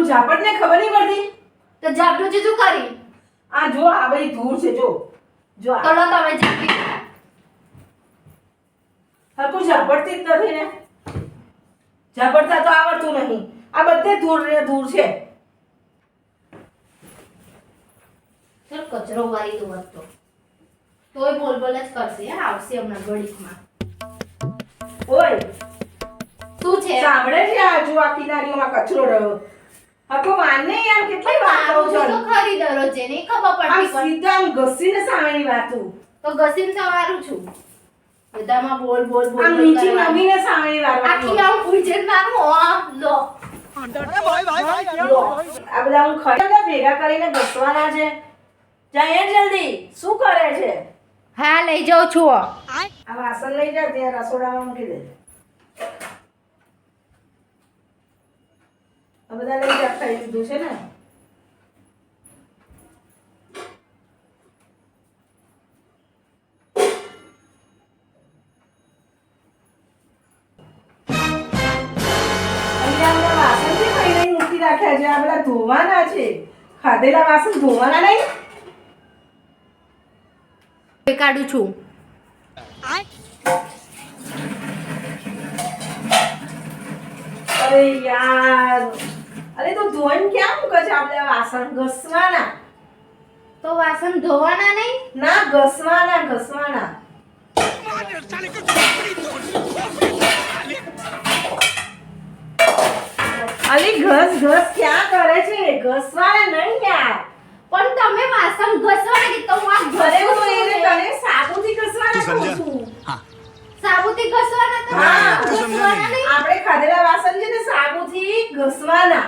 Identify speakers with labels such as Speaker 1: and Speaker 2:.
Speaker 1: હું ઝાપટ ને ખબર નહીં પડતી
Speaker 2: તો જાબડું શું કરી
Speaker 1: આ જો આ બધી ધૂળ છે જો જો
Speaker 2: તો લો તમે જાબડી
Speaker 1: હરકું ઝાપટતી જ નથી ને ઝાપટતા તો આવડતું નહીં આ બધે ધૂળ ને ધૂળ છે
Speaker 2: ચલ કચરો વારી દો તો તોય બોલ બોલ જ કરશે હે આવશે હમણાં ઘડીકમાં
Speaker 1: ઓય
Speaker 2: શું છે
Speaker 1: સાંભળે છે આ જો આ કિનારીઓમાં કચરો રહ્યો હકો માનને યાર કેટલી વાતો
Speaker 2: તો
Speaker 1: છે
Speaker 2: ખરી દરરોજે નહીં ખબર
Speaker 1: આ
Speaker 2: પડતી
Speaker 1: સીધા આમ ઘસીને સામેની વાતો
Speaker 2: તો ઘસીને સવારું છું બધામાં બોલ બોલ બોલ
Speaker 1: આમ
Speaker 2: બોલ
Speaker 1: નીચે
Speaker 2: કરવાનું.
Speaker 1: નમીને સામેની વાતો
Speaker 2: આખી આમ ઉજેડ મારું લો
Speaker 1: આ બધા હું ખરેખર ભેગા કરીને ઘસવાના છે જાય જલ્દી શું કરે છે
Speaker 2: હા લઈ જાઉં છું
Speaker 1: આ વાસણ લઈ જા ત્યાં રસોડામાં મૂકી દે આ બધા લઈ જા ખાઈ લીધું છે ને અહીંયા બધા વાસણ છે કઈ નહીં મૂકી રાખ્યા છે આ બધા ધોવાના છે ખાધેલા વાસણ ધોવાના નહીં
Speaker 2: કાઢું છું
Speaker 1: અરે યાર અરે તો ધોઈને ક્યાં મૂકે છે આપણે વાસણ ઘસવાના
Speaker 2: તો વાસણ ધોવાના નહીં
Speaker 1: ના ઘસવાના ઘસવાના અલી ઘસ ઘસ ક્યાં કરે છે ઘસવાના નહીં યાર
Speaker 2: પણ તમે વાસણ ઘસવાના કે તો હું આ
Speaker 1: અરે
Speaker 2: ઘસું
Speaker 1: હું
Speaker 2: છું
Speaker 1: એને
Speaker 2: ને.
Speaker 1: તને સાબુથી ઘસવાના કહું છું
Speaker 2: સાબુથી ઘસવાના તો
Speaker 1: હા,
Speaker 2: ઘસવાના નહીં
Speaker 1: આપણે ખાધેલા વાસણ છે ને સાબુથી ઘસવાના